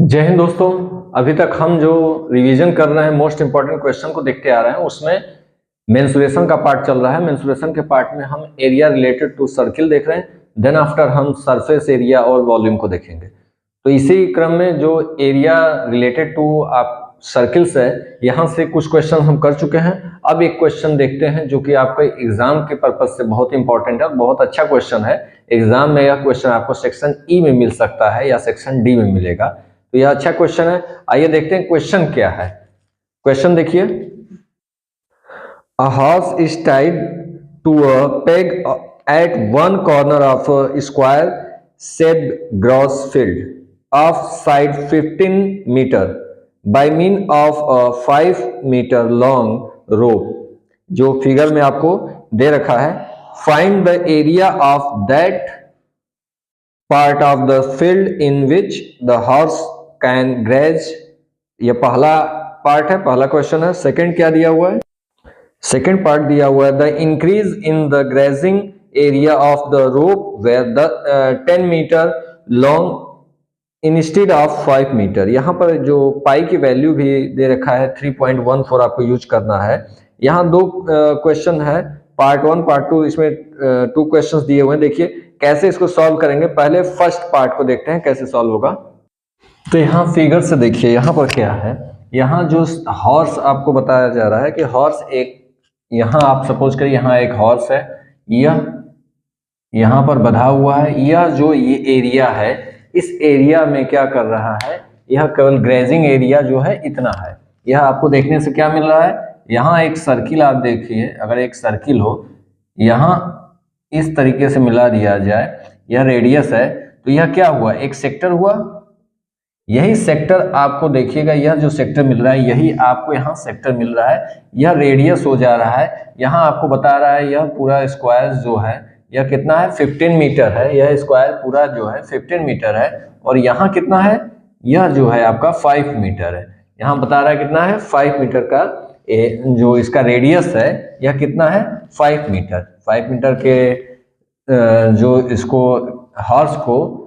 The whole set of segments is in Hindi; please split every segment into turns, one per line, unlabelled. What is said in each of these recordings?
जय हिंद दोस्तों। अभी तक हम जो रिवीजन कर रहे हैं मोस्ट इंपॉर्टेंट क्वेश्चन को देखते आ रहे हैं, उसमें मेंसुरेशन का पार्ट चल रहा है। मेंसुरेशन के पार्ट में हम एरिया रिलेटेड टू सर्किल देख रहे हैं, देन आफ्टर हम सरफेस एरिया और वॉल्यूम को देखेंगे। तो इसी क्रम में जो एरिया रिलेटेड टू आप सर्किल्स है, यहाँ से कुछ क्वेश्चन हम कर चुके हैं। अब एक क्वेश्चन देखते हैं जो कि आपके एग्जाम के पर्पज से बहुत इंपॉर्टेंट है, बहुत अच्छा क्वेश्चन है। एग्जाम में यह क्वेश्चन आपको सेक्शन ई में मिल सकता है या सेक्शन डी में मिलेगा, तो यह अच्छा क्वेश्चन है। आइए देखते हैं क्वेश्चन क्या है। क्वेश्चन देखिए, a horse is tied to a peg at one corner of a square shaped grass field of side 15 metre by mean of a 5 metre long rope. जो फिगर में आपको दे रखा है, find the area of that part of the field in which the horse can graze. ये पहला पार्ट है, पहला क्वेश्चन है। सेकंड क्या दिया हुआ है? सेकंड पार्ट दिया हुआ है, the increase in the grazing area of the rope where the 10 metre long instead of 5 metre. यहाँ पर जो पाई की वैल्यू भी दे रखा है 3.14 आपको यूज करना है। यहाँ दो क्वेश्चन है, पार्ट 1 पार्ट 2, इसमें 2 क्वेश्चंस दिए हुए हैं। देखिए कैसे इसको सॉल्व करेंगे। पहले फर्स्ट पार्ट को देखते हैं कैसे सॉल्व होगा। तो यहाँ फिगर से देखिए, यहाँ पर क्या है, यहाँ जो हॉर्स आपको बताया जा रहा है कि हॉर्स एक, यहाँ आप सपोज करिए यहाँ एक हॉर्स है, यह यहाँ पर बंधा हुआ है। यह जो ये एरिया है, इस एरिया में क्या कर रहा है, यह केवल ग्रेजिंग एरिया जो है इतना है। यह आपको देखने से क्या मिल रहा है, यहाँ एक सर्किल आप देखिए, अगर एक सर्किल हो, यहाँ इस तरीके से मिला दिया जाए, यह रेडियस है, तो यह क्या हुआ, एक सेक्टर हुआ। यही सेक्टर आपको देखिएगा, यह जो सेक्टर मिल रहा है, यही आपको यहाँ सेक्टर मिल रहा है, यह रेडियस हो जा रहा है। यहाँ आपको बता रहा है यह पूरा स्क्वायर जो है यह कितना है, 15 मीटर है। यह स्क्वायर पूरा जो है 15 मीटर है, और यहाँ कितना है, यह जो है आपका 5 मीटर है। यहाँ बता रहा है कितना है, 5 मीटर का जो इसका रेडियस है यह कितना है, 5 मीटर। 5 मीटर के जो इसको हॉर्स को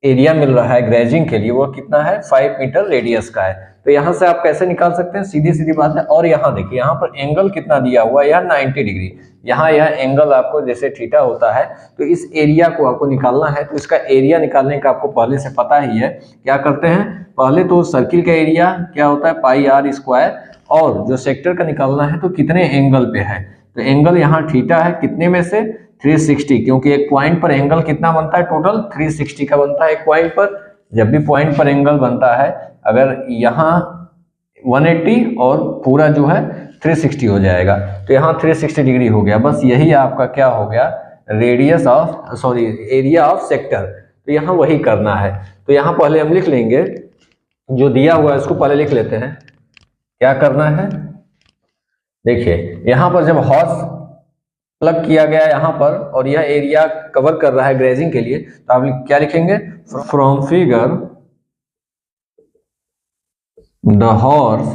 एरिया मिल रहा है ग्रेजिंग के लिए, वो कितना है, 5 मीटर रेडियस का है। तो यहाँ से आप कैसे निकाल सकते हैं, सीधी सीधी बात है। और यहाँ देखिए, यहाँ पर एंगल कितना दिया हुआ है, यह 90 डिग्री। यहाँ यह एंगल आपको जैसे थीटा होता है, तो इस एरिया को आपको निकालना है। तो इसका एरिया निकालने का आपको पहले से पता ही है। क्या करते हैं, पहले तो सर्किल का एरिया क्या होता है, पाई आर स्क्वायर, और जो सेक्टर का निकालना है तो कितने एंगल पे है। तो एंगल यहाँ थीटा है, कितने में से, 360, क्योंकि एक पॉइंट पर एंगल कितना बनता है, टोटल 360 का बनता है एक पॉइंट पर। जब भी पॉइंट पर एंगल बनता है, अगर यहाँ 180 और पूरा जो है 360 हो जाएगा, तो यहाँ 360 डिग्री हो गया। बस यही आपका क्या हो गया, radius of, sorry, area of sector. तो यहाँ वही करना है। तो यहाँ पहले हम लिख लेंगे, जो दिया हुआ है उसको पहले लिख लेते हैं। क्या करना है, देखिए यहाँ पर जब हॉर्स प्लग किया गया यहाँ पर, और यह एरिया कवर कर रहा है ग्रेजिंग के लिए, तो आप क्या लिखेंगे, from figure the horse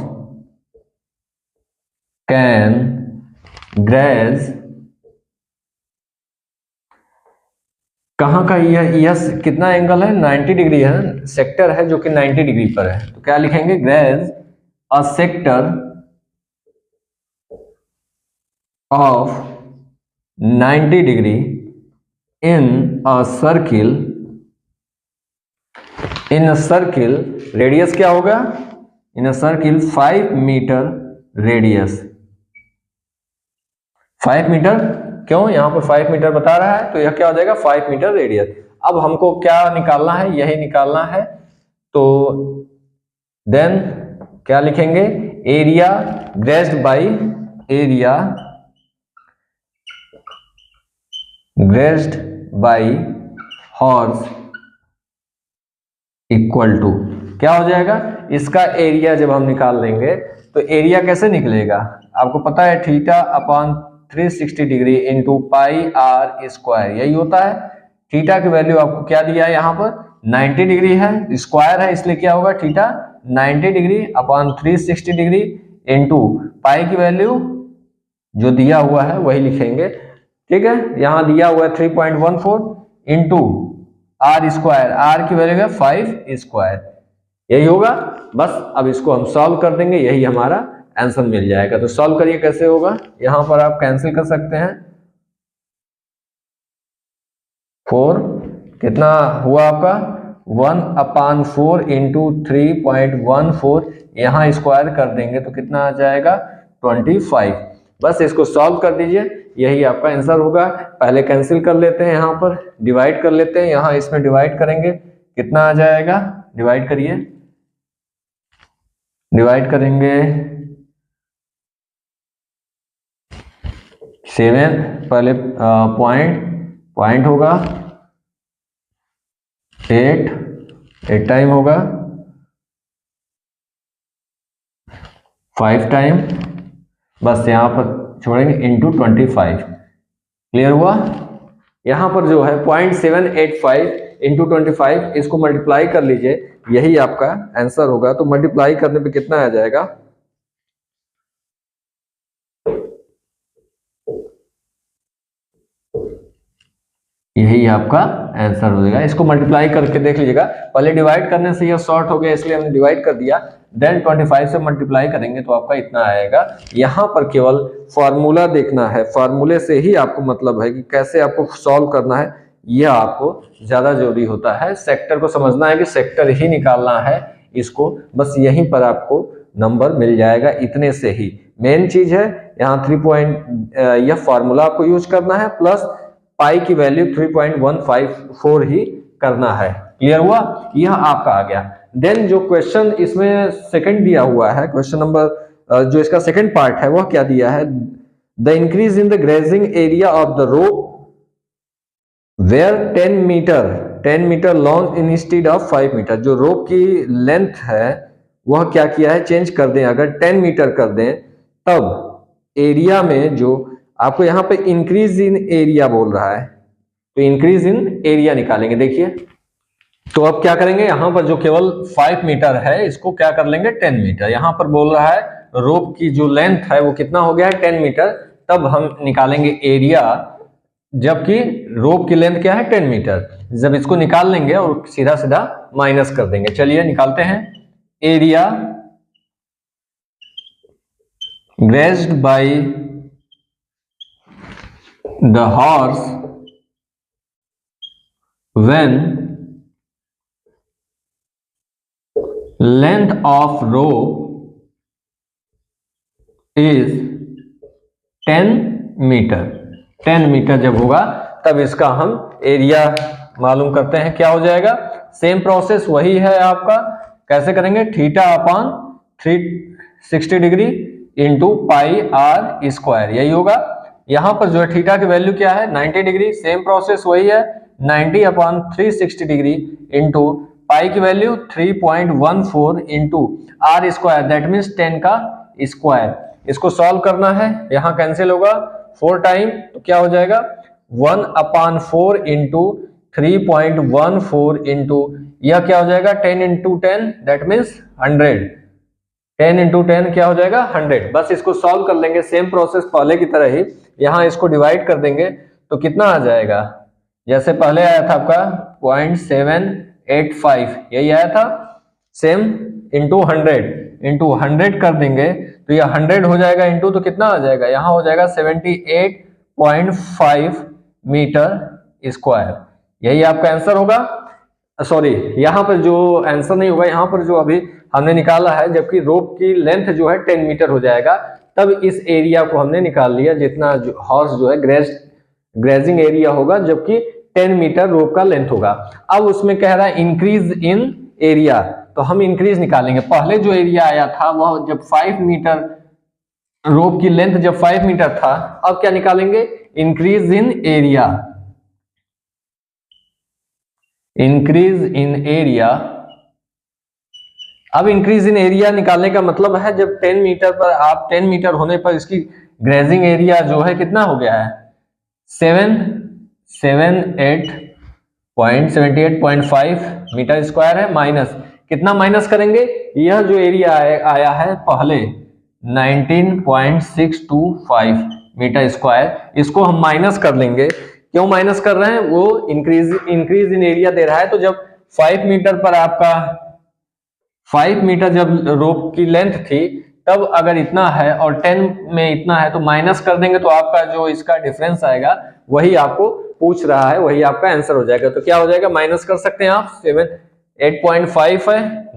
can graze, कहाँ का यह कितना एंगल है, 90 डिग्री है, सेक्टर है जो कि 90 डिग्री पर है। तो क्या लिखेंगे, graze a sector of 90 degree in a circle, in a circle, radius क्या होगा, in a circle 5 metre radius. 5 metre क्यों, यहाँ पर 5 मीटर बता रहा है, तो यह क्या हो जाएगा, 5 मीटर रेडियस। अब हमको क्या निकालना है, यही निकालना है। तो देन क्या लिखेंगे, area grazed by, area grazed by horse equal to, क्या हो जाएगा, इसका एरिया जब हम निकाल लेंगे तो एरिया कैसे निकलेगा, आपको पता है, theta upon 360 degree into pi R square, यही होता है। थीटा की वैल्यू आपको क्या दिया है, यहाँ पर 90 डिग्री है, स्क्वायर है, इसलिए क्या होगा, theta 90 degree upon 360 degree into pi की वैल्यू जो दिया हुआ है वही लिखेंगे। ठीक है, यहाँ दिया हुआ है 3.14 इंटू आर स्क्वायर, आर की वैल्यू है 5 स्क्वायर। यही होगा। बस अब इसको हम सॉल्व कर देंगे, यही हमारा आंसर मिल जाएगा। तो सॉल्व करिए कैसे होगा, यहां पर आप कैंसिल कर सकते हैं। 4 कितना हुआ आपका 1/4 इंटू 3.14, यहाँ स्क्वायर कर देंगे तो कितना आ जाएगा 25। बस इसको सॉल्व कर दीजिए, यही आपका आंसर होगा। पहले कैंसिल कर लेते हैं, यहाँ पर डिवाइड कर लेते हैं, यहाँ इसमें डिवाइड करेंगे कितना आ जाएगा, डिवाइड करिए, डिवाइड करेंगे 7, पहले पॉइंट होगा 8 टाइम होगा 5 टाइम, बस यहाँ पर छोड़ेंगे इंटू 25। क्लियर हुआ। यहाँ पर जो है 0.785 इंटू 25, इसको मल्टीप्लाई कर लीजिए, यही आपका आंसर होगा। तो मल्टीप्लाई करने पे कितना आ जाएगा, यही आपका आंसर हो जाएगा। इसको मल्टीप्लाई करके देख लीजिएगा, पहले डिवाइड करने से यह शॉर्ट हो गया इसलिए हमने डिवाइड कर दिया, देन 25 से मल्टीप्लाई करेंगे तो आपका इतना आएगा। यहाँ पर केवल फॉर्मूला देखना है, फॉर्मूले से ही आपको मतलब है कि कैसे आपको सॉल्व करना है, यह आपको ज्यादा जरूरी होता है। सेक्टर को समझना है कि सेक्टर ही निकालना है इसको, बस यहीं पर आपको नंबर मिल जाएगा, इतने से ही मेन चीज है। यहाँ 3 यह फॉर्मूला आपको यूज करना है, प्लस पाई की वैल्यू 3.154 ही करना है। क्लियर हुआ, यह आपका आ गया। देन जो क्वेश्चन इसमें सेकंड दिया हुआ है, क्वेश्चन नंबर जो इसका सेकंड पार्ट है वह क्या दिया है, the increase in the grazing area of the rope where 10 metre long instead of 5 metre. जो रोप की लेंथ है वह क्या किया है, चेंज कर दें, अगर 10 मीटर कर दें तब एरिया में जो आपको यहाँ पे इंक्रीज इन एरिया बोल रहा है, तो इंक्रीज इन एरिया निकालेंगे। देखिए तो अब क्या करेंगे, यहाँ पर जो केवल 5 मीटर है इसको क्या कर लेंगे 10 मीटर। यहाँ पर बोल रहा है रोप की जो लेंथ है वो कितना हो गया है 10 मीटर, तब हम निकालेंगे एरिया, जबकि रोप की लेंथ क्या है 10 मीटर। जब इसको निकाल लेंगे और सीधा सीधा माइनस कर देंगे। चलिए निकालते हैं। Area grazed by the horse when length of rope is 10 metre. 10 metre जब होगा तब इसका हम एरिया मालूम करते हैं, क्या हो जाएगा। सेम प्रोसेस वही है आपका, कैसे करेंगे, theta upon 360 degree into pi R square, यही होगा। यहां पर जो है थीटा की वैल्यू क्या है 90 डिग्री, सेम प्रोसेस वही है, 90 अपॉन 360 डिग्री इंटू पाई की value 3.14 into R square, that means 10 का स्क्वायर। इसको सॉल्व करना है, यहाँ कैंसिल होगा 4 टाइम, तो क्या हो जाएगा 1/4 इंटू 3.14 इंटू यह क्या हो जाएगा 10 इंटू 10 दैट मीन्स 100, 10 इंटू 10 क्या हो जाएगा 100। बस इसको सॉल्व कर लेंगे, सेम प्रोसेस पहले की तरह ही, यहाँ इसको डिवाइड कर देंगे तो कितना आ जाएगा, जैसे पहले आया था आपका 0.785 यही आया था, सेम इंटू 100 कर देंगे तो यह 100 हो जाएगा, इंटू तो कितना आ जाएगा, यहाँ हो जाएगा 78.5 मीटर स्क्वायर, यही आपका आंसर होगा। सॉरी, यहाँ पर जो आंसर नहीं होगा, यहाँ पर जो अभी हमने निकाला है, जबकि रोप की लेंथ जो है 10 मीटर हो जाएगा, तब इस एरिया को हमने निकाल लिया जितना जो हॉर्स जो है ग्रेजिंग एरिया होगा, जबकि 10 मीटर रोप का लेंथ होगा। अब उसमें कह रहा है इंक्रीज इन एरिया, तो हम इंक्रीज निकालेंगे। पहले जो एरिया आया था वह जब 5 मीटर, रोप की लेंथ जब 5 मीटर था, अब क्या निकालेंगे increase in area, increase in area. अब इंक्रीज इन एरिया निकालने का मतलब है जब 10 मीटर पर आप 10 मीटर होने पर इसकी ग्रेजिंग एरिया जो है कितना हो गया है 778.5 मीटर स्क्वायर है, माइनस कितना माइनस करेंगे, यह जो एरिया आया है पहले 19.625 मीटर स्क्वायर, इसको हम माइनस कर लेंगे। क्यों माइनस कर रहे हैं, वो इंक्रीज इन एरिया दे रहा है, तो जब 5 मीटर पर आपका 5 मीटर जब रोप की लेंथ थी तब अगर इतना है और 10 में इतना है तो माइनस कर देंगे तो आपका जो इसका डिफरेंस आएगा वही आपको पूछ रहा है, वही आपका आंसर हो जाएगा। तो क्या हो जाएगा, माइनस कर सकते हैं आप, 8.5 है,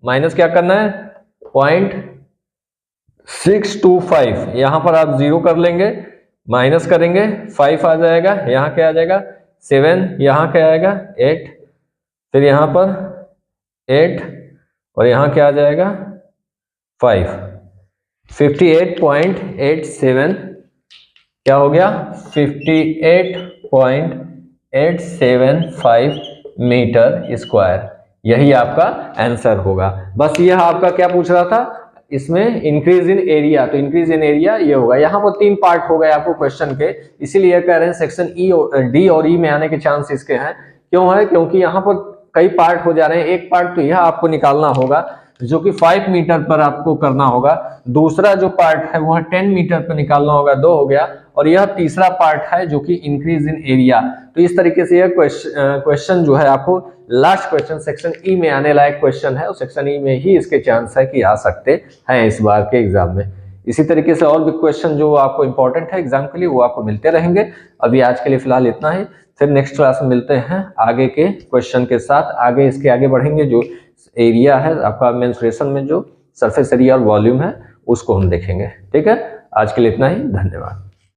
माइनस क्या करना है 0.625, यहां पर आप 0 कर लेंगे, माइनस करेंगे 5 आ जाएगा, यहाँ क्या आ जाएगा 7, यहाँ क्या आएगा 8, फिर यहाँ पर 8 और यहाँ क्या आ जाएगा 5, 58.87 क्या हो गया 58.875 मीटर स्क्वायर, यही आपका आंसर होगा। बस यह आपका क्या पूछ रहा था इसमें इंक्रीज इन एरिया, तो इंक्रीज इन एरिया ये होगा। यहाँ पर 3 पार्ट हो गए आपको क्वेश्चन के, इसीलिए कह रहे हैं सेक्शन डी और ई में आने के चांस इसके हैं। क्यों है, क्योंकि यहाँ पर कई पार्ट हो जा रहे हैं। एक पार्ट तो यह आपको निकालना होगा जो कि 5 मीटर पर आपको करना होगा, दूसरा जो पार्ट है वह 10 मीटर पर निकालना होगा, 2 हो गया, और यह तीसरा पार्ट है जो कि इंक्रीज इन एरिया। तो इस तरीके से यह क्वेश्चन जो है आपको लास्ट क्वेश्चन सेक्शन ई में आने लायक क्वेश्चन है, और सेक्शन ई में ही इसके चांस है कि आ सकते हैं इस बार के एग्जाम में। इसी तरीके से और भी क्वेश्चन जो आपको इंपॉर्टेंट है एग्जाम के लिए वो आपको मिलते रहेंगे। अभी आज के लिए फिलहाल इतना ही, फिर नेक्स्ट क्लास में मिलते हैं आगे के क्वेश्चन के साथ। आगे इसके आगे बढ़ेंगे, जो एरिया है आपका मेंस्ट्रुएशन में जो सरफेस एरिया और वॉल्यूम है उसको हम देखेंगे। ठीक है, आज के लिए इतना ही, धन्यवाद।